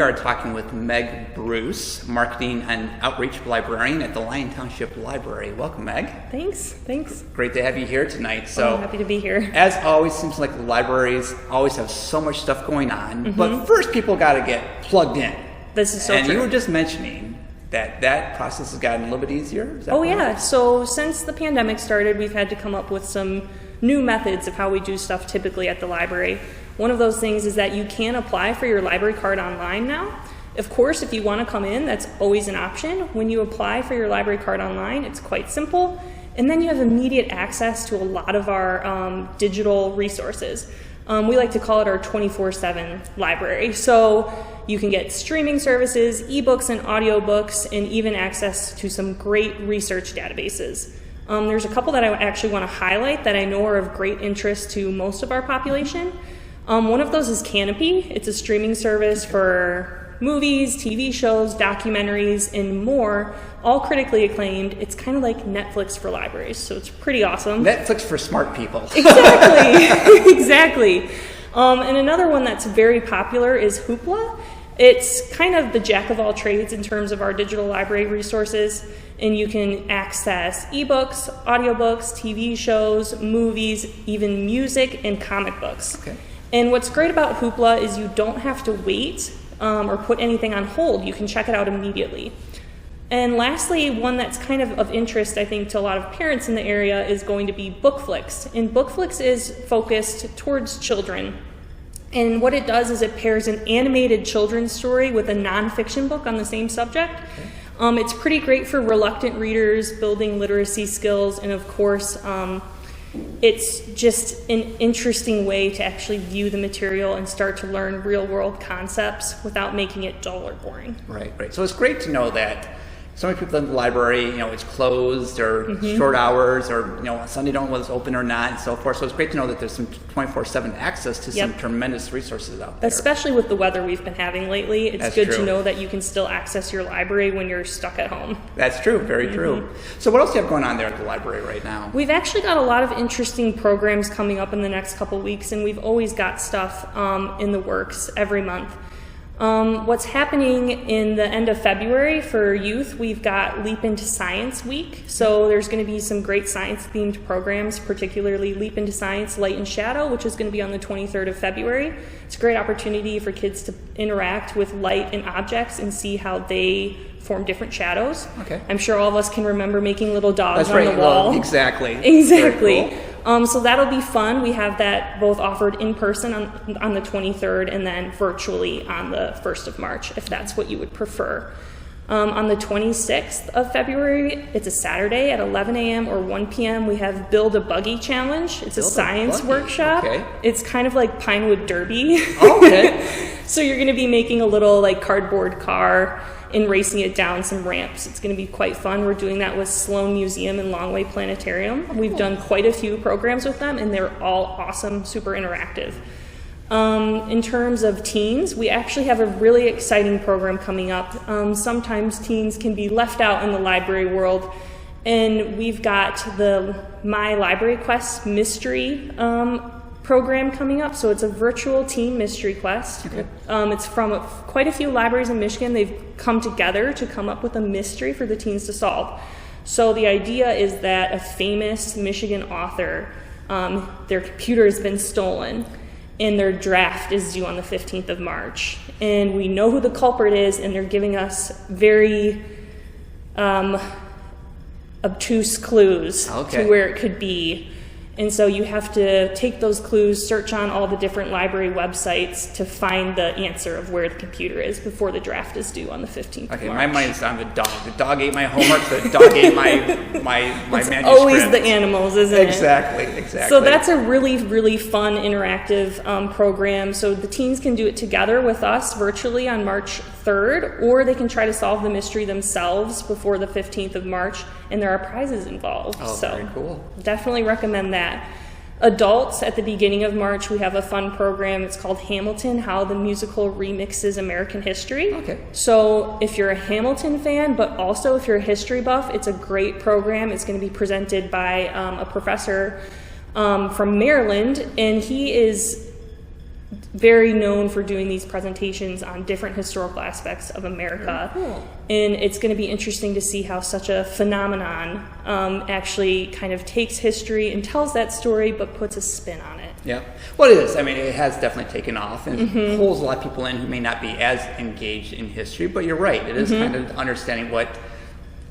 are talking with Meg Bruce, Marketing and Outreach Librarian at the Lyon Township Library. Welcome, Meg. Thanks. Great to have you here tonight. So I'm happy to be here. As always, seems like the libraries always have so much stuff going on, but first people got to get plugged in. This is so true. And you were just mentioning that process has gotten a little bit easier. Is that yeah. So since the pandemic started, we've had to come up with some new methods of how we do stuff typically at the library. One of those things is that you can apply for your library card online now. Of course, if you want to come in, that's always an option. When you apply for your library card online, it's quite simple. And then you have immediate access to a lot of our digital resources. We like to call it our 24/7 library. So you can get streaming services, ebooks and audiobooks, and even access to some great research databases. There's a couple that I actually want to highlight that I know are of great interest to most of our population. One of those is Canopy. It's a streaming service for movies, TV shows, documentaries, and more, all critically acclaimed. It's kind of like Netflix for libraries, so it's pretty awesome. Netflix for smart people. Exactly. And another one that's very popular is Hoopla. It's kind of the jack of all trades in terms of our digital library resources, and you can access ebooks, audiobooks, TV shows, movies, even music and comic books. Okay. And what's great about Hoopla is you don't have to wait or put anything on hold. You can check it out immediately. And lastly, one that's kind of interest, I think, to a lot of parents in the area is going to be Bookflix. And Bookflix is focused towards children. And what it does is it pairs an animated children's story with a nonfiction book on the same subject. Okay. It's pretty great for reluctant readers, building literacy skills, and of course, it's just an interesting way to actually view the material and start to learn real-world concepts without making it dull or boring. Right. So it's great to know that so many people in the library, it's closed or short hours or, Sunday don't know whether it's open or not and so forth. So it's great to know that there's some 24/7 access to some tremendous resources out there. Especially with the weather we've been having lately. It's good to know that you can still access your library when you're stuck at home. That's true. Very true. So what else do you have going on there at the library right now? We've actually got a lot of interesting programs coming up in the next couple weeks, and we've always got stuff in the works every month. What's happening in the end of February for youth, we've got Leap into Science Week. So there's going to be some great science-themed programs, particularly Leap into Science, Light and Shadow, which is going to be on the 23rd of February. It's a great opportunity for kids to interact with light and objects and see how they form different shadows. Okay. I'm sure all of us can remember making little dogs on the wall. Well, exactly. Exactly. Cool. So that'll be fun. We have that both offered in person on the 23rd and then virtually on the 1st of March, if that's what you would prefer. On the 26th of February, it's a Saturday at 11 a.m. or 1 p.m. We have Build a Buggy Challenge. It's a science workshop. Okay. It's kind of like Pinewood Derby. Okay. So you're going to be making a little cardboard car and racing it down some ramps. It's going to be quite fun. We're doing that with Sloan Museum and Longway Planetarium. We've done quite a few programs with them, and they're all awesome, super interactive. In terms of teens, we actually have a really exciting program coming up. Sometimes teens can be left out in the library world, and we've got the My Library Quest mystery program coming up. So it's a virtual teen mystery quest. Okay. It's from quite a few libraries in Michigan. They've come together to come up with a mystery for the teens to solve. So the idea is that a famous Michigan author, their computer has been stolen and their draft is due on the 15th of March. And we know who the culprit is, and they're giving us very obtuse clues to where it could be. And so you have to take those clues, search on all the different library websites to find the answer of where the computer is before the draft is due on the 15th of March. Okay, my mind's on the dog. The dog ate my homework, the dog ate my manuscript. It's always the animals, isn't it? Exactly. So that's a really, really fun, interactive program. So the teens can do it together with us virtually on March 3rd, or they can try to solve the mystery themselves before the 15th of March, and there are prizes involved. So very cool. Definitely recommend that. Adults, at the beginning of March, we have a fun program. It's called Hamilton, How the Musical Remixes American History. Okay. So if you're a Hamilton fan, but also if you're a history buff, it's a great program. It's going to be presented by a professor from Maryland, and he is very known for doing these presentations on different historical aspects of America. Very cool. And it's going to be interesting to see how such a phenomenon actually kind of takes history and tells that story, but puts a spin on it. Yeah. Well, it is. I mean, it has definitely taken off and pulls a lot of people in who may not be as engaged in history, but you're right. It is kind of understanding what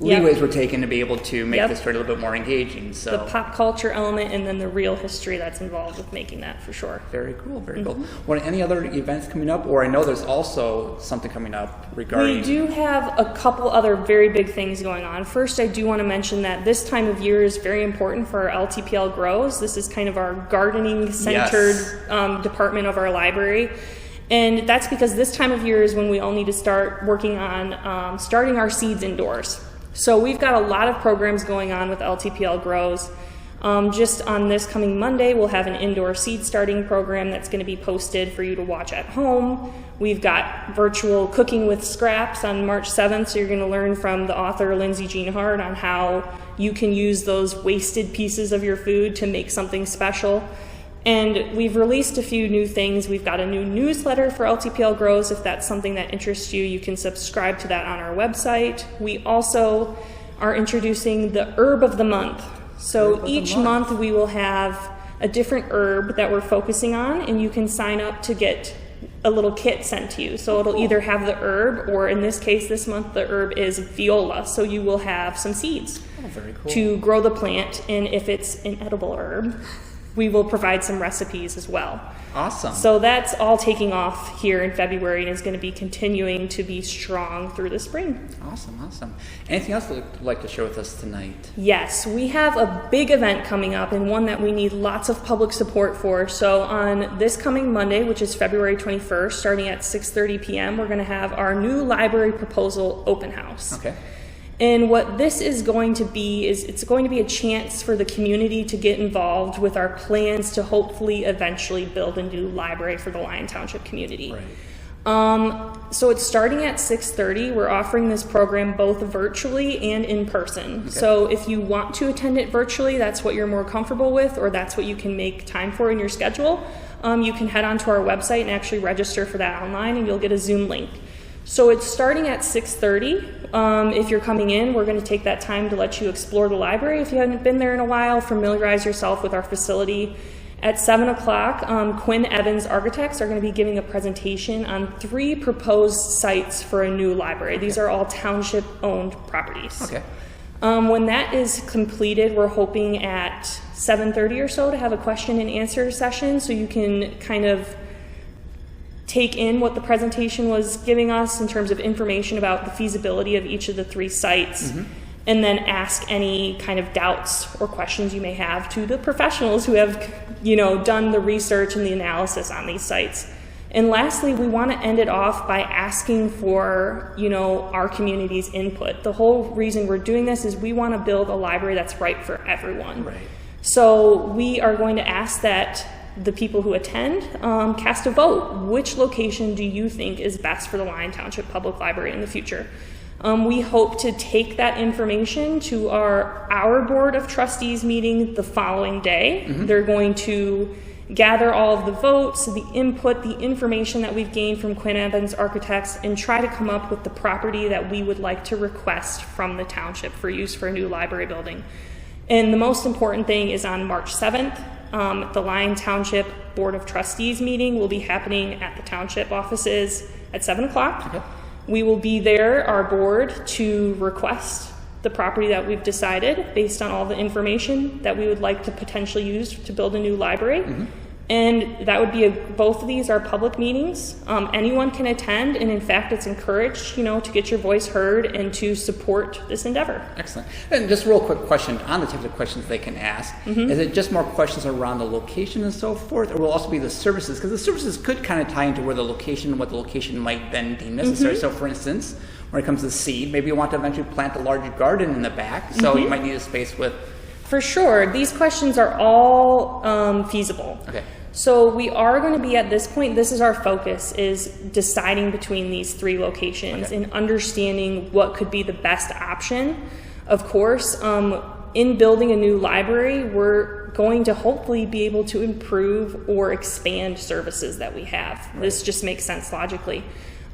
leeways were taken to be able to make the story a little bit more engaging. So the pop culture element and then the real history that's involved with making that, for sure. Very cool, very cool. Well, any other events coming up? Or I know there's also something coming up regarding... We do have a couple other very big things going on. First, I do want to mention that this time of year is very important for our LTPL Grows. This is kind of our gardening-centered department of our library. And that's because this time of year is when we all need to start working on starting our seeds indoors. So we've got a lot of programs going on with LTPL Grows. Just on this coming Monday, we'll have an indoor seed starting program that's going to be posted for you to watch at home. We've got virtual cooking with scraps on March 7th, so you're going to learn from the author Lindsay Jean Hart on how you can use those wasted pieces of your food to make something special. And we've released a few new things. We've got a new newsletter for LTPL Grows. If that's something that interests you, you can subscribe to that on our website. We also are introducing the Herb of the Month. So each month we will have a different herb that we're focusing on, and you can sign up to get a little kit sent to you. So it'll either have the herb, or in this case, this month, the herb is viola. So you will have some seeds to grow the plant, and if it's an edible herb, we will provide some recipes as well. Awesome. So that's all taking off here in February and is going to be continuing to be strong through the spring. Awesome, awesome. Anything else that you'd like to share with us tonight? Yes, we have a big event coming up and one that we need lots of public support for. So on this coming Monday, which is February 21st, starting at 6:30 p.m., we're going to have our new library proposal open house. Okay. And what this is going to be is it's going to be a chance for the community to get involved with our plans to hopefully eventually build a new library for the Lyon Township community. Right. So it's starting at 6:30. We're offering this program both virtually and in person. Okay. So if you want to attend it virtually, that's what you're more comfortable with, or that's what you can make time for in your schedule, you can head onto our website and actually register for that online, and you'll get a Zoom link. So it's starting at 6:30. If you're coming in, we're going to take that time to let you explore the library. If you haven't been there in a while, familiarize yourself with our facility. At 7 o'clock, Quinn Evans Architects are going to be giving a presentation on 3 proposed sites for a new library. These are all township-owned properties. Okay. When that is completed, we're hoping at 7:30 or so to have a question and answer session so you can kind of take in what the presentation was giving us in terms of information about the feasibility of each of the 3 sites, and then ask any kind of doubts or questions you may have to the professionals who have, done the research and the analysis on these sites. And lastly, we want to end it off by asking for, our community's input. The whole reason we're doing this is we want to build a library that's right for everyone. Right. So we are going to ask that the people who attend cast a vote. Which location do you think is best for the Lyon Township Public Library in the future? We hope to take that information to our Board of Trustees meeting the following day. They're going to gather all of the votes, the input, the information that we've gained from Quinn Evans Architects, and try to come up with the property that we would like to request from the township for use for a new library building. And the most important thing is on March 7th, the Lyon Township Board of Trustees meeting will be happening at the township offices at 7 o'clock. Okay. We will be there, our board, to request the property that we've decided based on all the information that we would like to potentially use to build a new library. And that would be both of these are public meetings. Anyone can attend, and in fact, it's encouraged, to get your voice heard and to support this endeavor. Excellent. And just a real quick question on the types of questions they can ask. Is it just more questions around the location and so forth, or will also be the services? Because the services could kind of tie into where the location and what the location might then deem necessary. So, for instance, when it comes to seed, maybe you want to eventually plant a larger garden in the back, so you might need a space with... For sure. These questions are all feasible. Okay. So we are going to be at this point, this is our focus, is deciding between these 3 locations and understanding what could be the best option. Of course, in building a new library, we're going to hopefully be able to improve or expand services that we have. Right. This just makes sense logically.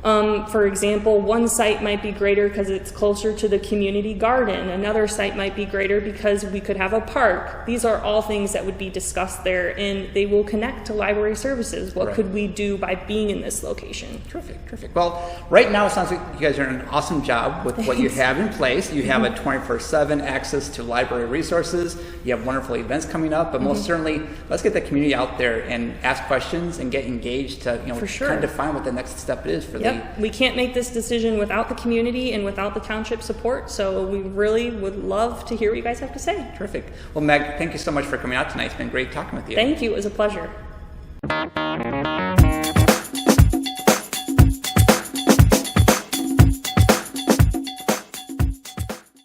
For example, one site might be greater because it's closer to the community garden. Another site might be greater because we could have a park. These are all things that would be discussed there, and they will connect to library services. What could we do by being in this location? Terrific, terrific. Well, right now it sounds like you guys are doing an awesome job with what you have in place. You have a 24/7 access to library resources. You have wonderful events coming up, but most certainly, let's get the community out there and ask questions and get engaged to, kind of define what the next step is for them. We can't make this decision without the community and without the township support, so we really would love to hear what you guys have to say. Terrific. Well, Meg, thank you so much for coming out tonight. It's been great talking with you. Thank you. It was a pleasure.